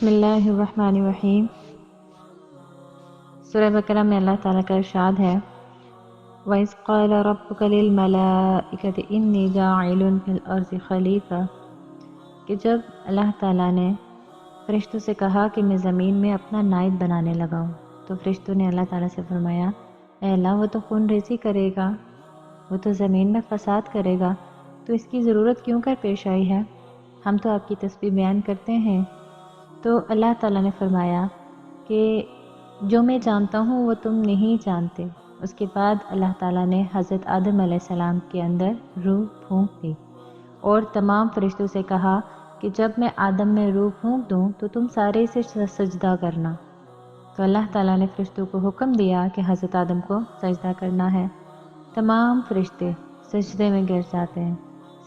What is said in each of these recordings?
بسم اللہ الرحمن الرحیم۔ سورہ بقرہ میں اللہ تعالیٰ کا ارشاد ہے وَإِذْ قَالَ رَبُّكَ لِلْمَلَائِكَةِ إِنِّي جَاعِلٌ فِي الْأَرْضِ خَلِيفَةً، کہ جب اللہ تعالیٰ نے فرشتوں سے کہا کہ میں زمین میں اپنا نائب بنانے لگا ہوں، تو فرشتوں نے اللہ تعالیٰ سے فرمایا اے اللہ، وہ تو خون ریزی کرے گا، وہ تو زمین میں فساد کرے گا، تو اس کی ضرورت کیوں کر پیش آئی ہے؟ ہم تو آپ کی تسبیح بیان کرتے ہیں۔ تو اللہ تعالیٰ نے فرمایا کہ جو میں جانتا ہوں وہ تم نہیں جانتے۔ اس کے بعد اللہ تعالیٰ نے حضرت آدم علیہ السلام کے اندر روح پھونک دی اور تمام فرشتوں سے کہا کہ جب میں آدم میں روح پھونک دوں تو تم سارے اسے سجدہ کرنا۔ تو اللہ تعالیٰ نے فرشتوں کو حکم دیا کہ حضرت آدم کو سجدہ کرنا ہے۔ تمام فرشتے سجدے میں گر جاتے ہیں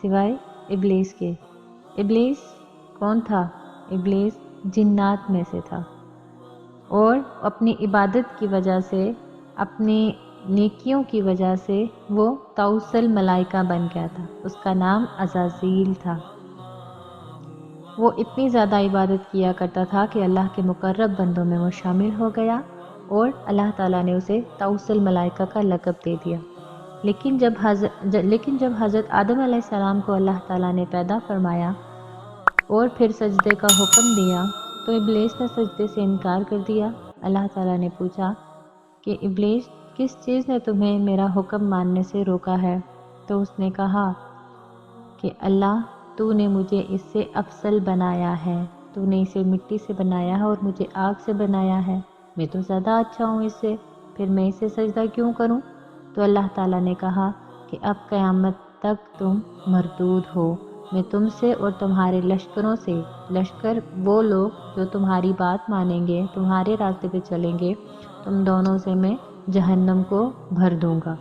سوائے ابلیس کے۔ ابلیس کون تھا؟ ابلیس جنات میں سے تھا اور اپنی عبادت کی وجہ سے، اپنی نیکیوں کی وجہ سے وہ طاؤس الملائکہ بن گیا تھا۔ اس کا نام عزازیل تھا۔ وہ اتنی زیادہ عبادت کیا کرتا تھا کہ اللہ کے مقرب بندوں میں وہ شامل ہو گیا اور اللہ تعالیٰ نے اسے طاؤس الملائکہ کا لقب دے دیا۔ لیکن جب حضرت آدم علیہ السلام کو اللہ تعالیٰ نے پیدا فرمایا اور پھر سجدے کا حکم دیا تو ابلیس نے سجدے سے انکار کر دیا۔ اللہ تعالیٰ نے پوچھا کہ ابلیس، کس چیز نے تمہیں میرا حکم ماننے سے روکا ہے؟ تو اس نے کہا کہ اللہ، تو نے مجھے اس سے افضل بنایا ہے، تو نے اسے مٹی سے بنایا ہے اور مجھے آگ سے بنایا ہے، میں تو زیادہ اچھا ہوں اس سے، پھر میں اسے سجدہ کیوں کروں؟ تو اللہ تعالیٰ نے کہا کہ اب قیامت تک تم مردود ہو، میں تم سے اور تمہارے لشکروں سے، لشکر وہ لوگ جو تمہاری بات مانیں گے، تمہارے راستے پہ چلیں گے، تم دونوں سے میں جہنم کو بھر دوں گا۔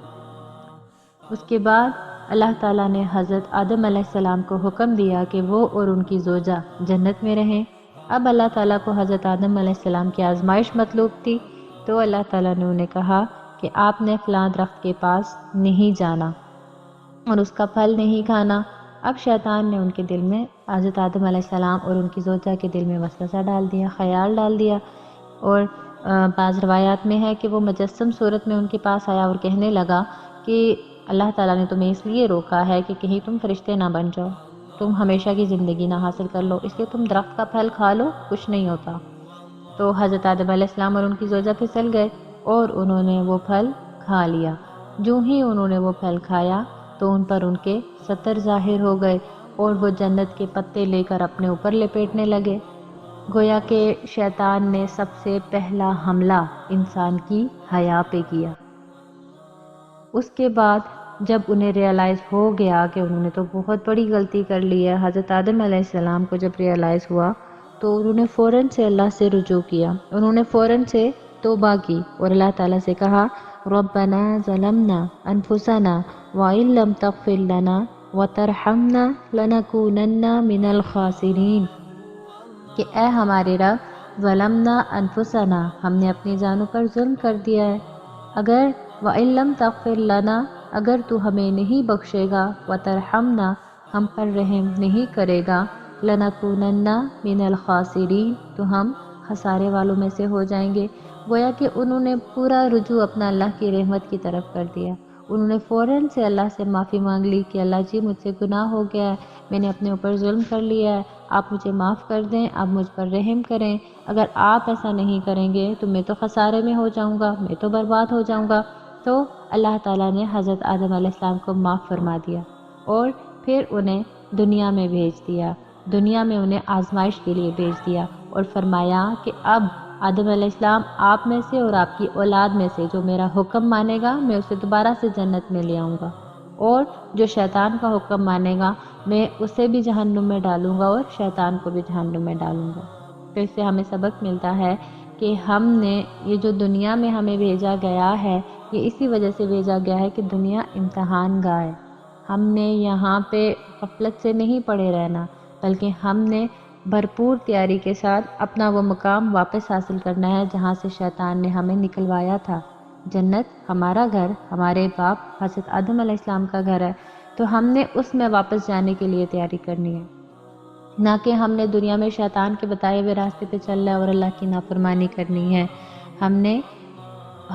اس کے بعد اللہ تعالیٰ نے حضرت آدم علیہ السلام کو حکم دیا کہ وہ اور ان کی زوجہ جنت میں رہیں۔ اب اللہ تعالیٰ کو حضرت آدم علیہ السلام کی آزمائش مطلوب تھی، تو اللہ تعالیٰ نے انہیں کہا کہ آپ نے فلاں درخت کے پاس نہیں جانا اور اس کا پھل نہیں کھانا۔ اب شیطان نے ان کے دل میں، حضرت آدم علیہ السلام اور ان کی زوجہ کے دل میں وسوسہ ڈال دیا، خیال ڈال دیا، اور بعض روایات میں ہے کہ وہ مجسم صورت میں ان کے پاس آیا اور کہنے لگا کہ اللہ تعالیٰ نے تمہیں اس لیے روکا ہے کہ کہیں تم فرشتے نہ بن جاؤ، تم ہمیشہ کی زندگی نہ حاصل کر لو، اس لیے تم درخت کا پھل کھا لو، کچھ نہیں ہوتا۔ تو حضرت آدم علیہ السلام اور ان کی زوجہ پھسل گئے اور انہوں نے وہ پھل کھا لیا۔ جو ہی انہوں نے وہ پھل کھایا تو ان پر ان کے ستر ظاہر ہو گئے اور وہ جنت کے پتے لے کر اپنے اوپر لپیٹنے لگے۔ گویا کہ شیطان نے سب سے پہلا حملہ انسان کی حیا پہ کیا۔ اس کے بعد جب انہیں ریئلائز ہو گیا کہ انہوں نے تو بہت بڑی غلطی کر لی ہے، حضرت آدم علیہ السلام کو جب ریئلائز ہوا تو انہوں نے فوراً سے اللہ سے رجوع کیا، انہوں نے فوراً سے توبہ کی اور اللہ تعالیٰ سے کہا ربنا ظلمنا انفسنا وَإِن لَّمْ تَغْفِرْ لَنَا وَتَرْحَمْنَا لَنَكُونَنَّ مِنَ الْخَاسِرِينَ، کہ اے ہمارے رب، ظلمنا انفسنا، ہم نے اپنی جانوں پر ظلم کر دیا ہے، اگر وَإِن لَّمْ تَغْفِرْ لَنَا، اگر تو ہمیں نہیں بخشے گا، وَتَرْحَمْنَا، ہم پر رحم نہیں کرے گا، لَنَكُونَنَّ مِنَ الْخَاسِرِينَ، تو ہم خسارے والوں میں سے ہو جائیں گے۔ گویا کہ انہوں نے پورا رجوع اپنا اللہ کی رحمت کی طرف کر دیا۔ انہوں نے فوراً سے اللہ سے معافی مانگ لی کہ اللہ جی، مجھ سے گناہ ہو گیا ہے، میں نے اپنے اوپر ظلم کر لیا ہے، آپ مجھے معاف کر دیں، آپ مجھ پر رحم کریں، اگر آپ ایسا نہیں کریں گے تو میں تو خسارے میں ہو جاؤں گا، میں تو برباد ہو جاؤں گا۔ تو اللہ تعالیٰ نے حضرت آدم علیہ السلام کو معاف فرما دیا اور پھر انہیں دنیا میں بھیج دیا، دنیا میں انہیں آزمائش کے لیے بھیج دیا اور فرمایا کہ اب آدم علیہ السلام، آپ میں سے اور آپ کی اولاد میں سے جو میرا حکم مانے گا میں اسے دوبارہ سے جنت میں لے آؤں گا، اور جو شیطان کا حکم مانے گا میں اسے بھی جہنم میں ڈالوں گا اور شیطان کو بھی جہنم میں ڈالوں گا۔ تو اس سے ہمیں سبق ملتا ہے کہ ہم نے یہ جو دنیا میں ہمیں بھیجا گیا ہے، یہ اسی وجہ سے بھیجا گیا ہے کہ دنیا امتحان گاہ ہے۔ ہم نے یہاں پہ غفلت سے نہیں پڑے رہنا، بلکہ ہم نے بھرپور تیاری کے ساتھ اپنا وہ مقام واپس حاصل کرنا ہے جہاں سے شیطان نے ہمیں نکلوایا تھا۔ جنت ہمارا گھر، ہمارے باپ حضرت آدم علیہ السلام کا گھر ہے، تو ہم نے اس میں واپس جانے کے لیے تیاری کرنی ہے۔ نہ کہ ہم نے دنیا میں شیطان کے بتائے ہوئے راستے پہ چلنا ہے اور اللہ کی نافرمانی کرنی ہے۔ ہم نے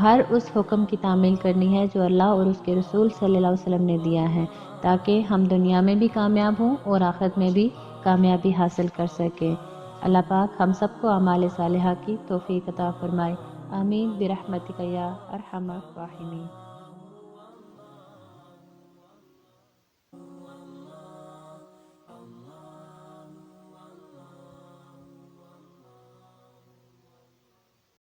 ہر اس حکم کی تعمیل کرنی ہے جو اللہ اور اس کے رسول صلی اللہ علیہ وسلم نے دیا ہے، تاکہ ہم دنیا میں بھی کامیاب ہوں اور آخرت میں بھی کامیابی حاصل کر سکیں۔ اللہ پاک ہم سب کو اعمال صالحہ کی توفیق عطا فرمائے۔ آمین برحمتک یا ارحم الراحمین۔